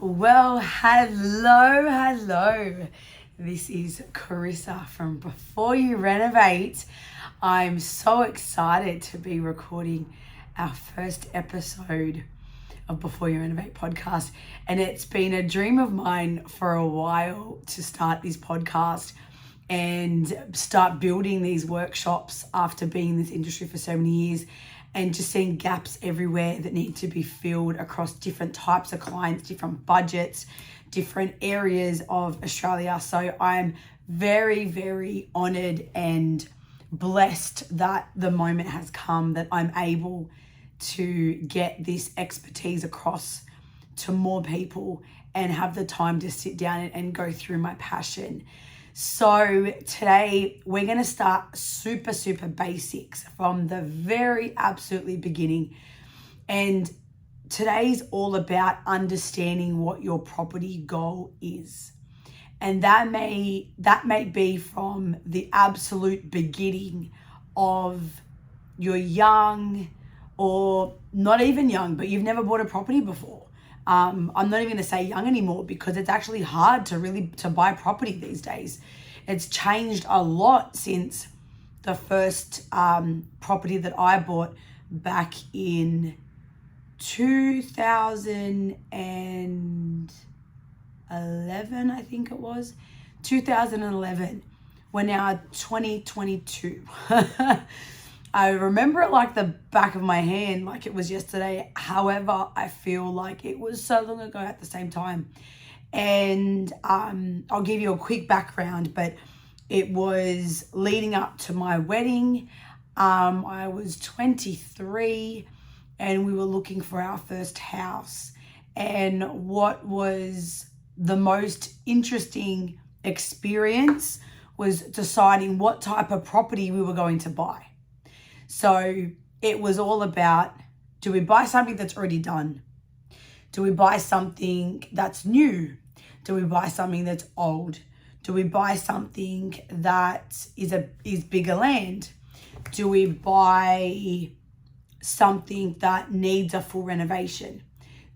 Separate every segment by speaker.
Speaker 1: Well, hello. This is Carissa from Before You Renovate. I'm so excited to be recording our first episode of Before You Renovate podcast. And it's been a dream of mine for a while to start this podcast and start building these workshops after being in this industry for so many years, and just seeing gaps everywhere that need to be filled across different types of clients, different budgets, different areas of Australia. So I'm very, very honoured and blessed that the moment has come that I'm able to get this expertise across to more people and have the time to sit down and go through my passion. So today we're going to start super basics from the very absolutely beginning. And today's all about understanding what your property goal is. And that may be from the absolute beginning of you're young or not even young, but you've never bought a property before. I'm not even going to say young anymore because it's actually hard to buy property these days. It's changed a lot since the first property that I bought back in 2011, I think it was. 2011. We're now 2022. I remember it like the back of my hand, like it was yesterday. However, I feel like it was so long ago at the same time. And I'll give you a quick background, but it was leading up to my wedding. I was 23 and we were looking for our first house. And what was the most interesting experience was deciding what type of property we were going to buy. So it was all about, do we buy something that's already done? Do we buy something that's new? Do we buy something that's old? Do we buy something that is bigger land? Do we buy something that needs a full renovation?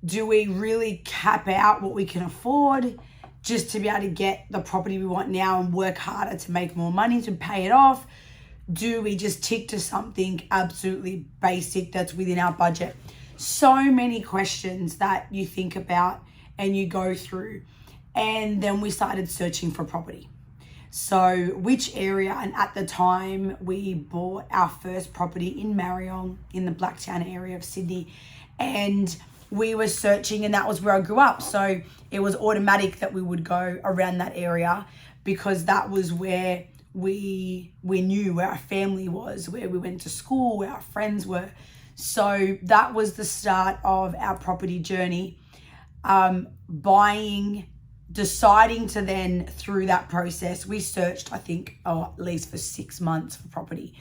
Speaker 1: Do we really cap out what we can afford just to be able to get the property we want now and work harder to make more money to pay it off? Do we just tick to something absolutely basic that's within our budget? So many questions that you think about and you go through. And then we started searching for property. So which area, and at the time we bought our first property in Marrion in the Blacktown area of Sydney. And we were searching, and that was where I grew up. So it was automatic that we would go around that area because that was where we knew where our family was, where we went to school, where our friends were. So that was the start of our property journey. Deciding to then, through that process, we searched, I think, at least for 6 months for property.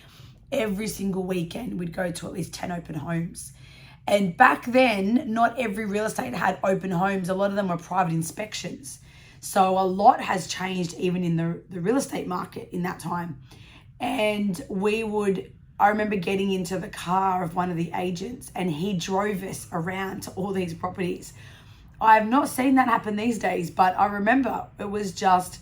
Speaker 1: Every single weekend, we'd go to at least 10 open homes. And back then, not every real estate had open homes. A lot of them were private inspections. So a lot has changed even in the real estate market in that time. And I remember getting into the car of one of the agents and he drove us around to all these properties. I've not seen that happen these days, but I remember it was just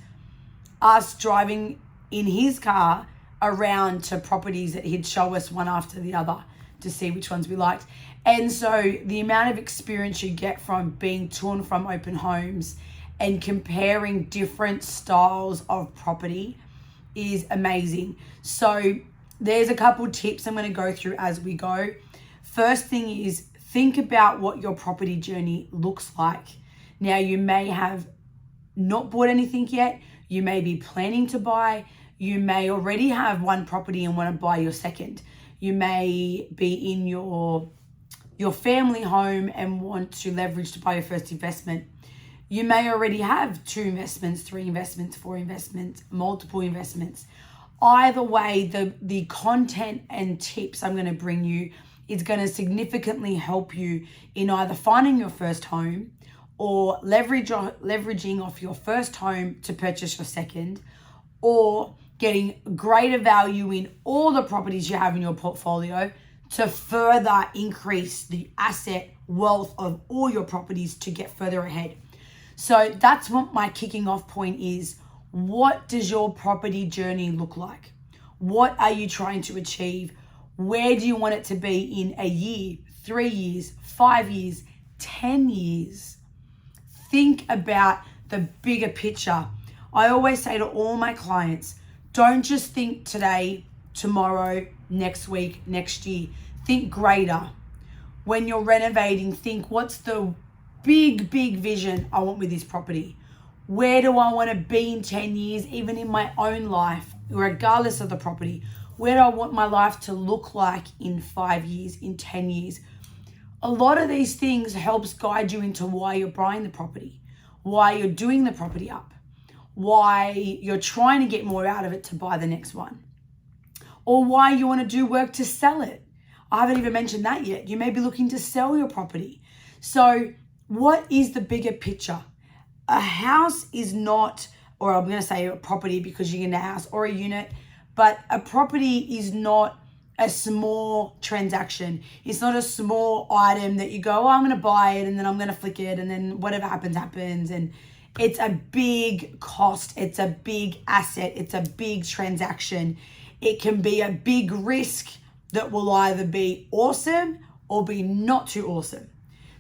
Speaker 1: us driving in his car around to properties that he'd show us one after the other to see which ones we liked. And so the amount of experience you get from being to and from open homes and comparing different styles of property is amazing. So there's a couple tips I'm going to go through as we go. First thing is, think about what your property journey looks like. Now, you may have not bought anything yet. You may be planning to buy. You may already have one property and want to buy your second. You may be in your family home and want to leverage to buy your first investment. You may already have 2 investments, 3 investments, 4 investments, multiple investments. Either way, the content and tips I'm going to bring you is going to significantly help you in either finding your first home or leveraging off your first home to purchase your second, or getting greater value in all the properties you have in your portfolio to further increase the asset wealth of all your properties to get further ahead. So that's what my kicking off point is. What does your property journey look like? What are you trying to achieve? Where do you want it to be in a year, 3 years, 5 years, 10 years? Think about the bigger picture. I always say to all my clients, don't just think today, tomorrow, next week, next year. Think greater. When you're renovating, think, what's the big vision I want with this property? Where do I want to be in 10 years, even in my own life, regardless of the property? Where do I want my life to look like in 5 years, in 10 years? A lot of these things helps guide you into why you're buying the property, why you're doing the property up, why you're trying to get more out of it to buy the next one, or why you want to do work to sell it. I haven't even mentioned that yet. You may be looking to sell your property. So what is the bigger picture? A house is not, or I'm going to say a property because you're in a house, or a unit, but a property is not a small transaction. It's not a small item that you go, oh, I'm going to buy it and then I'm going to flick it and then whatever happens, happens. And it's a big cost. It's a big asset. It's a big transaction. It can be a big risk that will either be awesome or be not too awesome.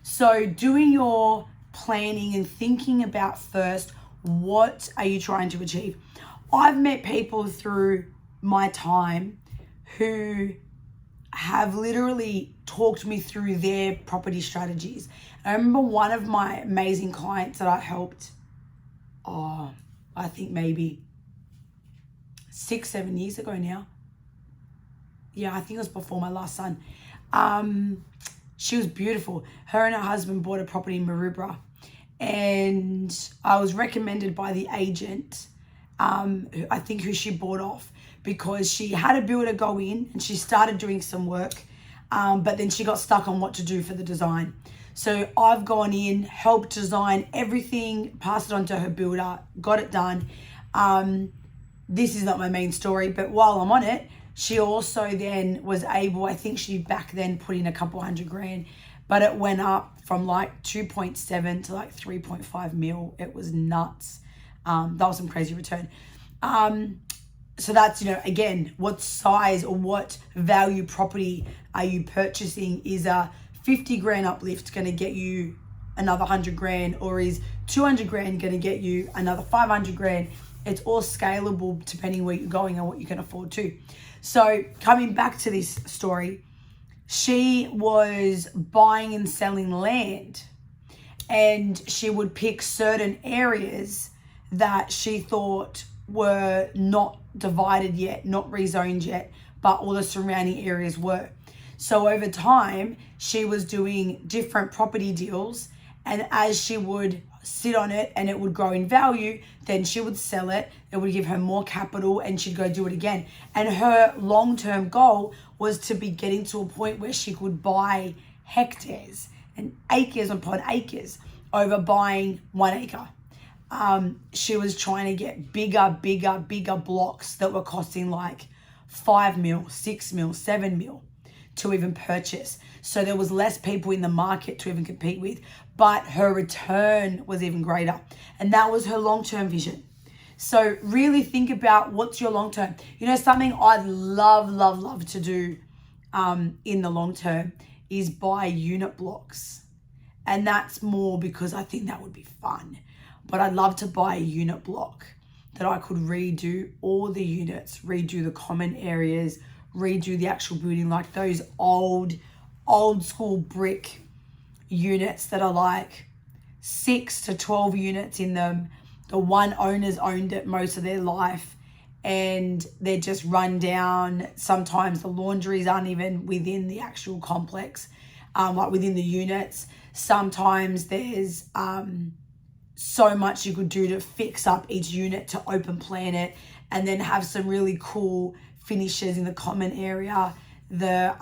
Speaker 1: So doing your planning and thinking about first, what are you trying to achieve? I've met people through my time who have literally talked me through their property strategies. I remember one of my amazing clients that I helped, I think maybe 6-7 years ago now. Yeah, I think it was before my last son. She was beautiful. Her and her husband bought a property in Maroubra, and I was recommended by the agent, I think who she bought off, because she had a builder go in and she started doing some work, but then she got stuck on what to do for the design. So I've gone in, helped design everything, passed it on to her builder, got it done. This is not my main story, but while I'm on it, she also then was able, I think she back then put in a couple $100,000, but it went up from like 2.7 to like 3.5 mil. It was nuts. That was some crazy return. So that's, again, what size or what value property are you purchasing? Is a 50 grand uplift going to get you another 100 grand, or is 200 grand going to get you another 500 grand? It's all scalable depending where you're going and what you can afford to. So coming back to this story, she was buying and selling land, and she would pick certain areas that she thought were not divided yet, not rezoned yet, but all the surrounding areas were. So over time, she was doing different property deals, and as she would sit on it and it would grow in value, then she would sell it. It would give her more capital and she'd go do it again. And her long-term goal was to be getting to a point where she could buy hectares and acres upon acres over buying 1 acre. She was trying to get bigger blocks that were costing like 5 mil, 6 mil, 7 mil to even purchase. So there was less people in the market to even compete with, but her return was even greater. And that was her long-term vision. So really think about what's your long-term. Something I'd love to do in the long term is buy unit blocks. And that's more because I think that would be fun. But I'd love to buy a unit block that I could redo all the units, redo the common areas, redo the actual building, like those old school brick units that are like 6 to 12 units in them. The one owner's owned it most of their life and they're just run down. Sometimes the laundries aren't even within the actual complex, like within the units. Sometimes there's so much you could do to fix up each unit to open plan it and then have some really cool finishes in the common area, the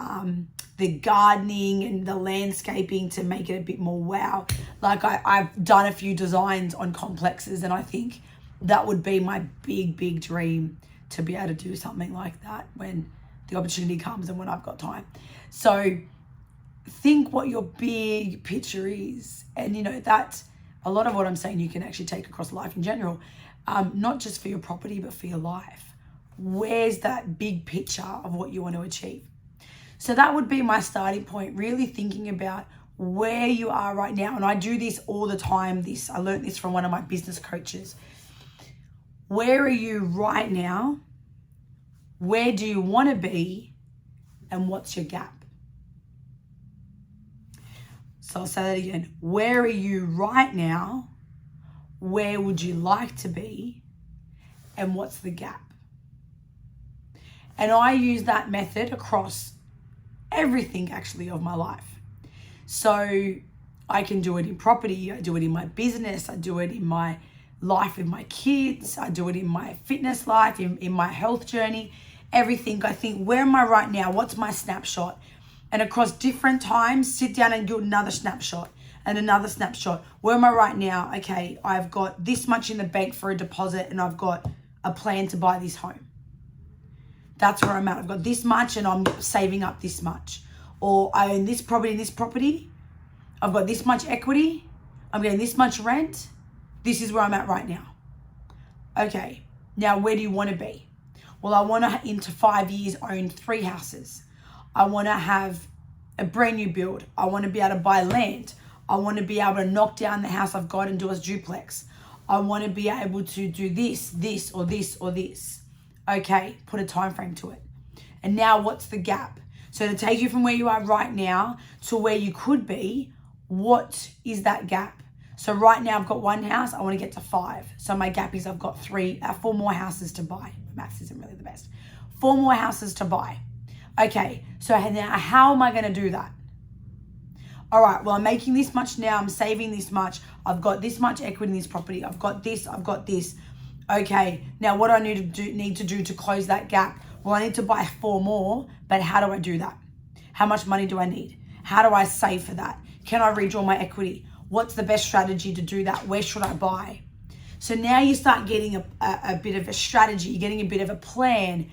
Speaker 1: gardening and the landscaping to make it a bit more wow. Like I've done a few designs on complexes and I think that would be my big dream, to be able to do something like that when the opportunity comes and when I've got time. So think what your big picture is, and that a lot of what I'm saying you can actually take across life in general, not just for your property, but for your life. Where's that big picture of what you want to achieve? So that would be my starting point, really thinking about where you are right now. And I do this all the time. I learned this from one of my business coaches. Where are you right now? Where do you want to be? And what's your gap? So I'll say that again. Where are you right now? Where would you like to be? And what's the gap? And I use that method across everything actually of my life. So I can do it in property, I do it in my business, I do it in my life with my kids, I do it in my fitness life, in my health journey, everything. I think, where am I right now? What's my snapshot? And across different times, sit down and do another snapshot and another snapshot. Where am I right now? Okay, I've got this much in the bank for a deposit and I've got a plan to buy this home. That's where I'm at. I've got this much and I'm saving up this much. Or I own this property and this property. I've got this much equity. I'm getting this much rent. This is where I'm at right now. Okay, now where do you want to be? Well, I want to, into 5 years, own 3 houses. I want to have a brand new build. I want to be able to buy land. I want to be able to knock down the house I've got and do a duplex. I want to be able to do this, or this, or this. Okay, put a time frame to it. And now what's the gap? So to take you from where you are right now to where you could be, what is that gap? So right now I've got 1 house, I want to get to 5. So my gap is I've got 4 more houses to buy. Maths isn't really the best. 4 more houses to buy. Okay, so now how am I going to do that? All right, well, I'm making this much now, I'm saving this much, I've got this much equity in this property, I've got this. Okay, now what do I need to do to close that gap? Well, I need to buy 4 more, but how do I do that? How much money do I need? How do I save for that? Can I redraw my equity? What's the best strategy to do that? Where should I buy? So now you start getting a bit of a strategy, you're getting a bit of a plan.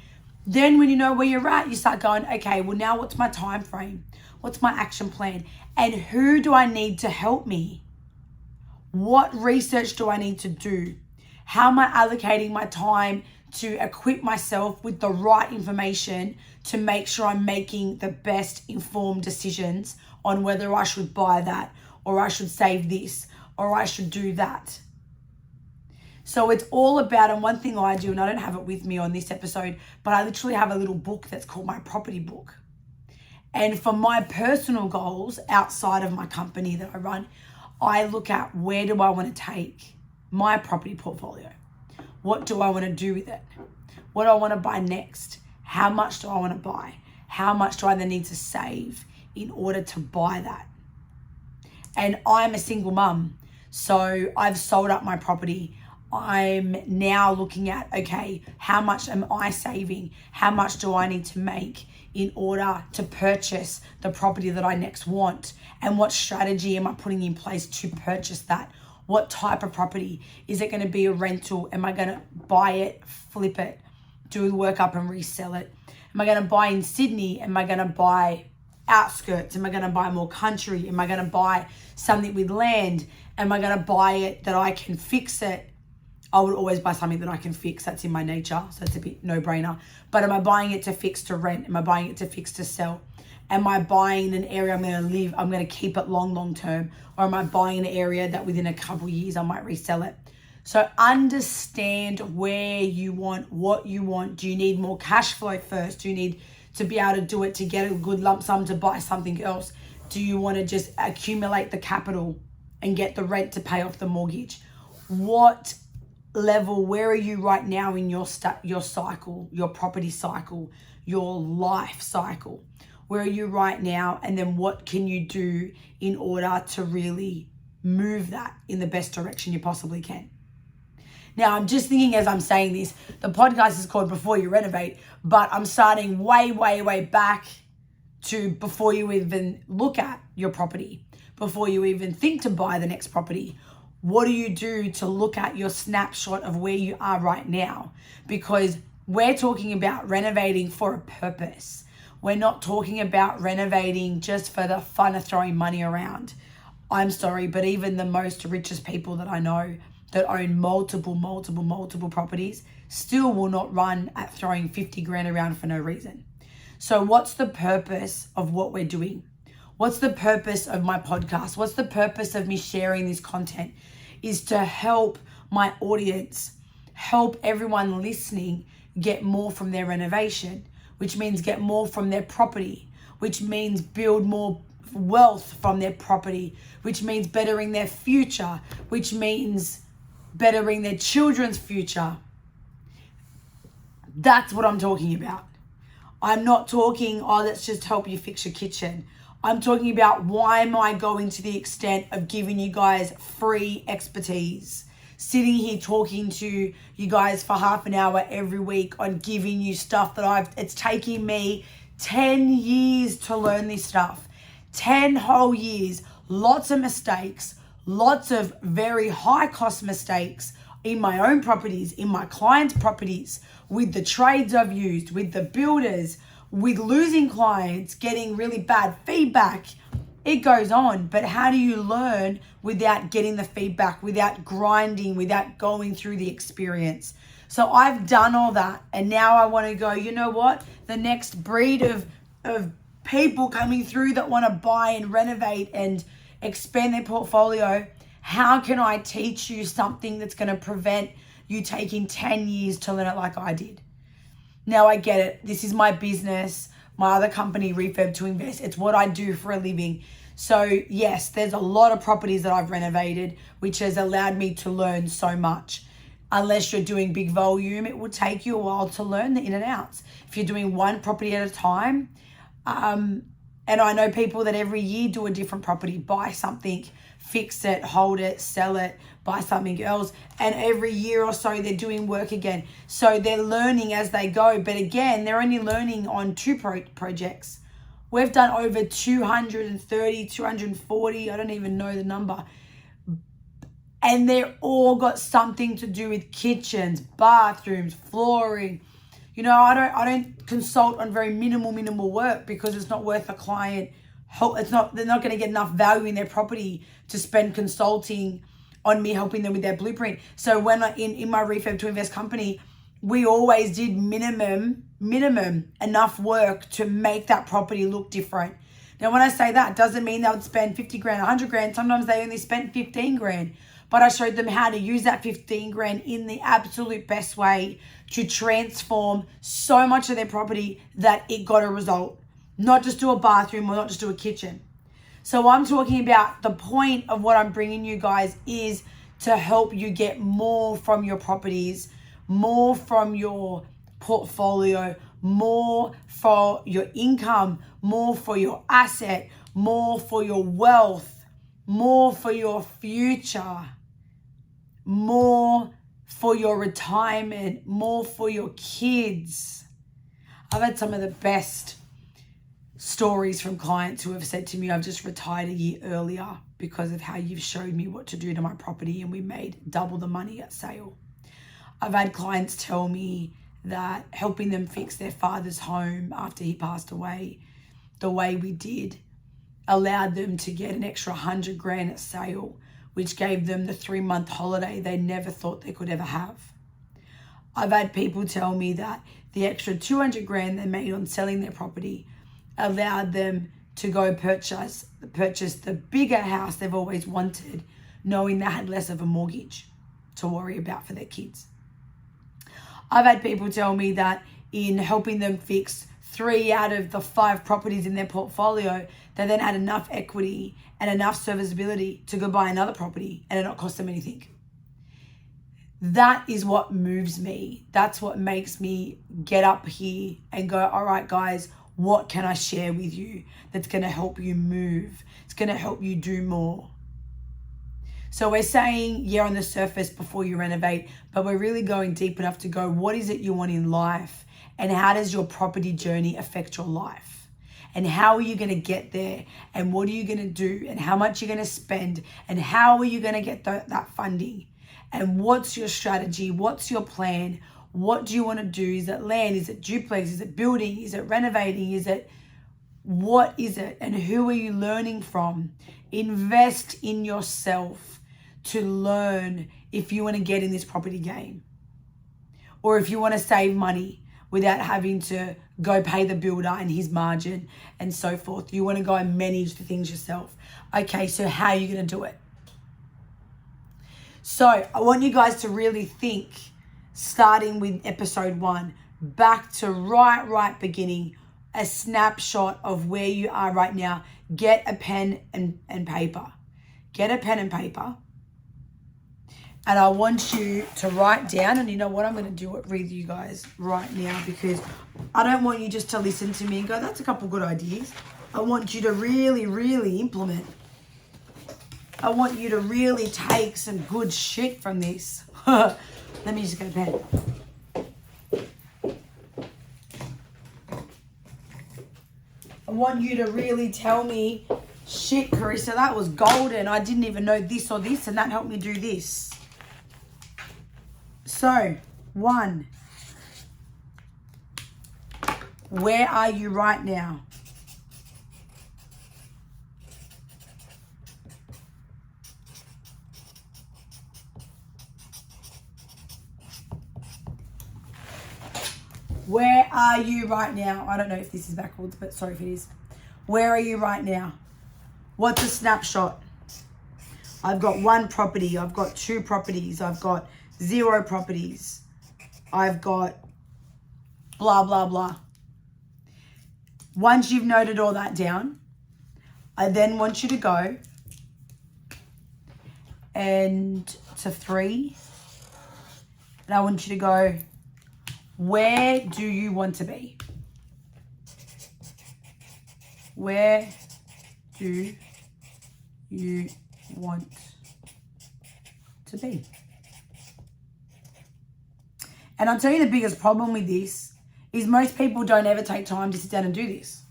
Speaker 1: Then when you know where you're at, you start going, okay, well now what's my time frame? What's my action plan? And who do I need to help me? What research do I need to do? How am I allocating my time to equip myself with the right information to make sure I'm making the best informed decisions on whether I should buy that, or I should save this, or I should do that? So it's all about, and one thing I do, and I don't have it with me on this episode, but I literally have a little book that's called my property book. And for my personal goals outside of my company that I run, I look at, where do I want to take my property portfolio? What do I want to do with it? What do I want to buy next? How much do I want to buy? How much do I then need to save in order to buy that? And I'm a single mum, so I've sold up my property. I'm now looking at, okay, how much am I saving? How much do I need to make in order to purchase the property that I next want? And what strategy am I putting in place to purchase that? What type of property? Is it going to be a rental? Am I going to buy it, flip it, do the work up and resell it? Am I going to buy in Sydney? Am I going to buy outskirts? Am I going to buy more country? Am I going to buy something with land? Am I going to buy it that I can fix it? I would always buy something that I can fix. That's in my nature. So it's a bit no-brainer. But am I buying it to fix to rent? Am I buying it to fix to sell? Am I buying an area I'm going to live, I'm going to keep it long term? Or am I buying an area that within a couple of years I might resell it? So understand where you want, what you want. Do you need more cash flow first? Do you need to be able to do it to get a good lump sum to buy something else? Do you want to just accumulate the capital and get the rent to pay off the mortgage? What level, where are you right now in your cycle, your property cycle, your life cycle? Where are you right now? And then what can you do in order to really move that in the best direction you possibly can? Now, I'm just thinking as I'm saying this, the podcast is called Before You Renovate, but I'm starting way back to before you even look at your property, before you even think to buy the next property. What do you do to look at your snapshot of where you are right now? Because we're talking about renovating for a purpose. We're not talking about renovating just for the fun of throwing money around. I'm sorry, but even the most richest people that I know that own multiple properties still will not run at throwing 50 grand around for no reason. So what's the purpose of what we're doing? What's the purpose of my podcast? What's the purpose of me sharing this content? Is to help my audience, help everyone listening get more from their renovation, which means get more from their property, which means build more wealth from their property, which means bettering their future, which means bettering their children's future. That's what I'm talking about. I'm not talking, let's just help you fix your kitchen. I'm talking about why am I going to the extent of giving you guys free expertise, sitting here talking to you guys for half an hour every week on giving you stuff that it's taking me 10 years to learn this stuff. 10 whole years, lots of mistakes, lots of very high cost mistakes in my own properties, in my clients' properties, with the trades I've used, with the builders, with losing clients, getting really bad feedback. It goes on, but how do you learn without getting the feedback, without grinding, without going through the experience? So I've done all that, and now I want to go, you know what? The next breed of people coming through that want to buy and renovate and expand their portfolio, how can I teach you something that's going to prevent you taking 10 years to learn it like I did? Now I get it. This is my business, my other company, Refurb to Invest. It's what I do for a living. So yes, there's a lot of properties that I've renovated, which has allowed me to learn so much. Unless you're doing big volume, it will take you a while to learn the in and outs. If you're doing one property at a time, and I know people that every year do a different property, buy something, fix it, hold it, sell it, buy something else. And every year or so they're doing work again. So they're learning as they go. But again, they're only learning on two projects. We've done over 230, 240, I don't even know the number. And they're all got something to do with kitchens, bathrooms, flooring. You know, I don't consult on very minimal work because it's not worth a client. They're not going to get enough value in their property to spend consulting on me helping them with their blueprint. So when in my Refurb to Invest company, we always did minimum enough work to make that property look different. Now, when I say that, it doesn't mean they would spend 50 grand, 100 grand. Sometimes they only spent 15 grand. But I showed them how to use that 15 grand in the absolute best way to transform so much of their property that it got a result. Not just do a bathroom or not just do a kitchen. So I'm talking about the point of what I'm bringing you guys is to help you get more from your properties, more from your portfolio, more for your income, more for your asset, more for your wealth, more for your future, more for your retirement, more for your kids. I've had some of the best stories from clients who have said to me, I've just retired a year earlier because of how you've showed me what to do to my property and we made double the money at sale. I've had clients tell me that helping them fix their father's home after he passed away, the way we did, allowed them to get an extra 100 grand at sale, which gave them the 3-month holiday they never thought they could ever have. I've had people tell me that the extra 200 grand they made on selling their property allowed them to go purchase the bigger house they've always wanted, knowing they had less of a mortgage to worry about for their kids. I've had people tell me that in helping them fix 3 out of the 5 properties in their portfolio, they then had enough equity and enough serviceability to go buy another property and it not cost them anything. That is what moves me. That's what makes me get up here and go, all right, guys, what can I share with you that's going to help you move? It's going to help you do more. So we're saying, yeah, on the surface before you renovate, but we're really going deep enough to go, what is it you want in life? And how does your property journey affect your life? And how are you going to get there? And what are you going to do? And how much you're going to spend? And how are you going to get that funding? And what's your strategy? What's your plan? What do you want to do? Is it land? Is it duplex? Is it building? Is it renovating? Is it What is it and who are you learning from? Invest in yourself to learn if you want to get in this property game, or if you want to save money without having to go pay the builder and his margin and so forth. You want to go and manage the things yourself. Okay, so how are you going to do it? So I want you guys to really think, starting with episode 1, back to right beginning, a snapshot of where you are right now. Get a pen and paper. Get a pen and paper. And I want you to write down, and you know what, I'm going to do it with you guys right now, because I don't want you just to listen to me and go, that's a couple good ideas. I want you to really implement. I want you to really take some good shit from this. Let me just get a pen. I want you to really tell me, shit, Carissa, that was golden. I didn't even know this or this, and that helped me do this. So, 1, where are you right now? Where are you right now? I don't know if this is backwards, but sorry if it is. Where are you right now? What's a snapshot? I've got 1 property. I've got 2 properties. I've got 0 properties. I've got blah, blah, blah. Once you've noted all that down, I then want you to go and to 3. And I want you to go, where do you want to be? Where do you want to be? And I'll tell you the biggest problem with this is most people don't ever take time to sit down and do this.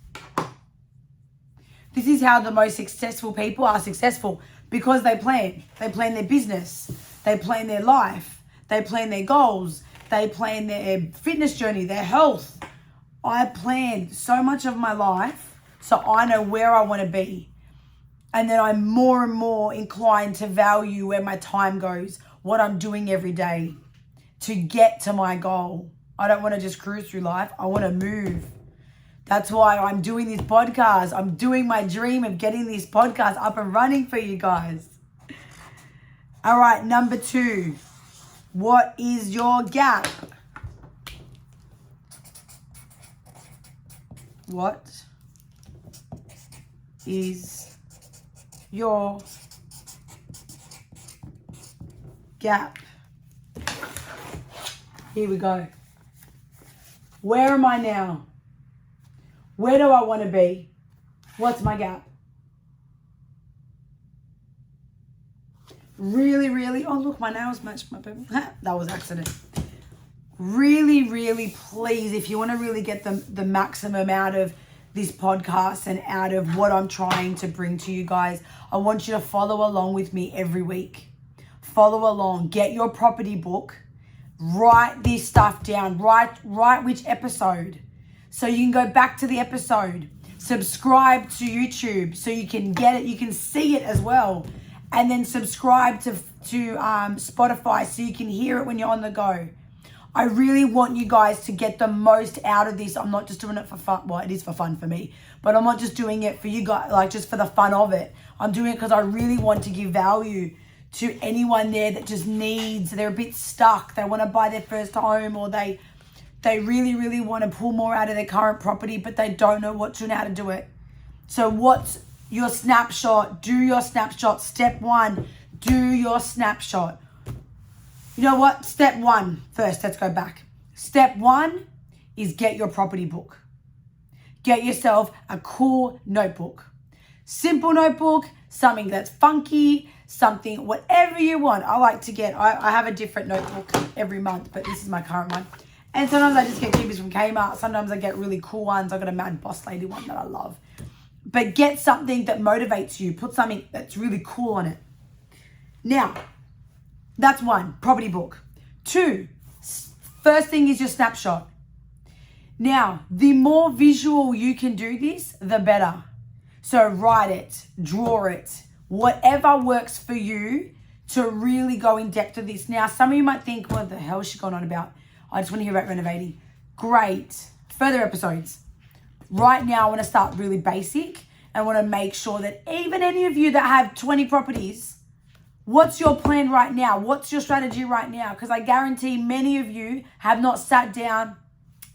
Speaker 1: This is how the most successful people are successful, because they plan. They plan their business. They plan their life. They plan their goals. They plan their fitness journey, their health. I plan so much of my life so I know where I want to be. And then I'm more and more inclined to value where my time goes, what I'm doing every day to get to my goal. I don't want to just cruise through life. I want to move. That's why I'm doing this podcast. I'm doing my dream of getting this podcast up and running for you guys. All right, number 2. What is your gap? What is your gap? Here we go. Where am I now? Where do I want to be? What's my gap? Really, oh look, my nails match my paper. That was accident. Really, please, if you want to really get the maximum out of this podcast and out of what I'm trying to bring to you guys, I want you to follow along with me every week. Follow along. Get your property book. Write this stuff down. Write which episode, so you can go back to the episode. Subscribe to YouTube so you can get it. You can see it as well. And then subscribe to Spotify so you can hear it when you're on the go. I really want you guys to get the most out of this. I'm not just doing it for fun. Well, it is for fun for me, but I'm not just doing it for you guys, like just for the fun of it. I'm doing it because I really want to give value to anyone there that just needs, they're a bit stuck. They want to buy their first home, or they really want to pull more out of their current property, but they don't know what to and how to do it. So what's your snapshot? Do your snapshot. Step 1, do your snapshot. You know what? Step 1 first. Let's go back. Step 1 is get your property book. Get yourself a cool notebook. Simple notebook, something that's funky, something, whatever you want. I like to get, I have a different notebook every month, but this is my current one. And sometimes I just get cheapest from Kmart. Sometimes I get really cool ones. I've got a Mad Boss Lady one that I love. But get something that motivates you. Put something that's really cool on it. Now, that's 1, property book. 2, first thing is your snapshot. Now, the more visual you can do this, the better. So write it, draw it, whatever works for you to really go in depth with this. Now, some of you might think, what the hell is she going on about? I just want to hear about renovating. Great. Further episodes. Right now, I want to start really basic and want to make sure that even any of you that have 20 properties, what's your plan right now? What's your strategy right now? Because I guarantee many of you have not sat down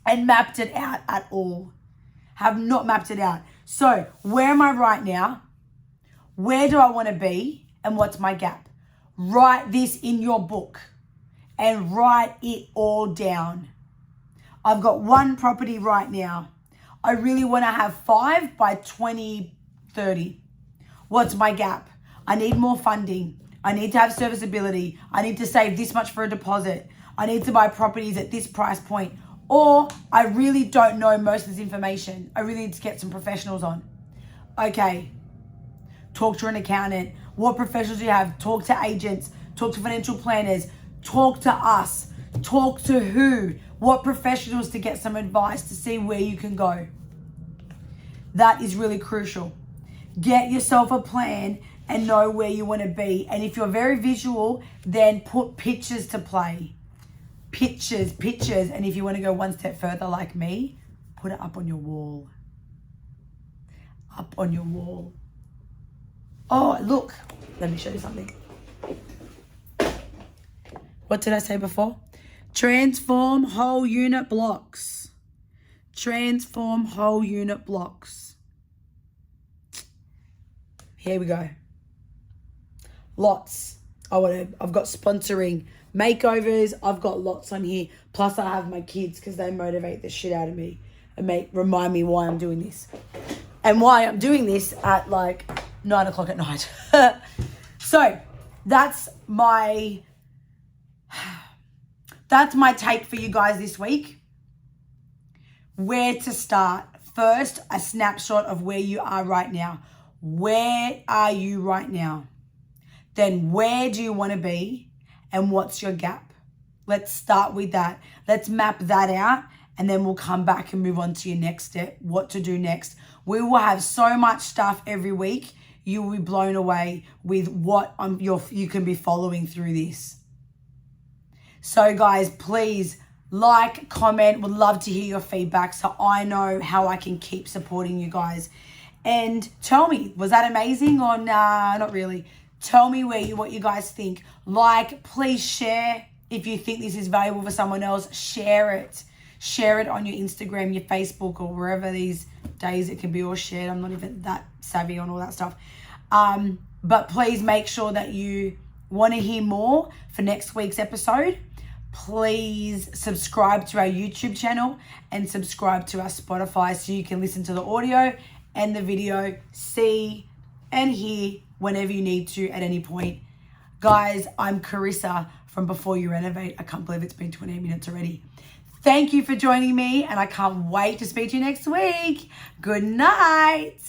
Speaker 1: and mapped it out at all. Have not mapped it out. So where am I right now? Where do I want to be? And what's my gap? Write this in your book and write it all down. I've got 1 property right now. I really want to have 5 by 2030. What's my gap? I need more funding. I need to have serviceability. I need to save this much for a deposit. I need to buy properties at this price point. Or I really don't know most of this information. I really need to get some professionals on. Okay. Talk to an accountant. What professionals do you have? Talk to agents. Talk to financial planners. Talk to us. Talk to who? What professionals to get some advice to see where you can go. That is really crucial. Get yourself a plan and know where you want to be. And if you're very visual, then put pictures to play. Pictures. And if you want to go one step further like me, put it up on your wall. Up on your wall. Oh, look. Let me show you something. What did I say before? Transform whole unit blocks. Transform whole unit blocks. Here we go. Lots. I've got sponsoring makeovers. I've got lots on here. Plus I have my kids because they motivate the shit out of me and remind me why I'm doing this. And why I'm doing this at like 9 o'clock at night. So that's my take for you guys this week. Where to start. First, a snapshot of where you are right now. Where are you right now? Then where do you want to be? And what's your gap? Let's start with that. Let's map that out. And then we'll come back and move on to your next step. What to do next. We will have so much stuff every week. You will be blown away with what you can be following through this. So guys, please like, comment. Would love to hear your feedback so I know how I can keep supporting you guys. And tell me, was that amazing or nah, not really? Tell me what you guys think. Like, please share if you think this is valuable for someone else. Share it. Share it on your Instagram, your Facebook, or wherever these days it can be all shared. I'm not even that savvy on all that stuff. But please make sure that you want to hear more for next week's episode. Please subscribe to our YouTube channel and subscribe to our Spotify so you can listen to the audio and the video, see and hear whenever you need to at any point. Guys, I'm Carissa from Before You Renovate. I can't believe it's been 28 minutes already. Thank you for joining me and I can't wait to speak to you next week. Good night.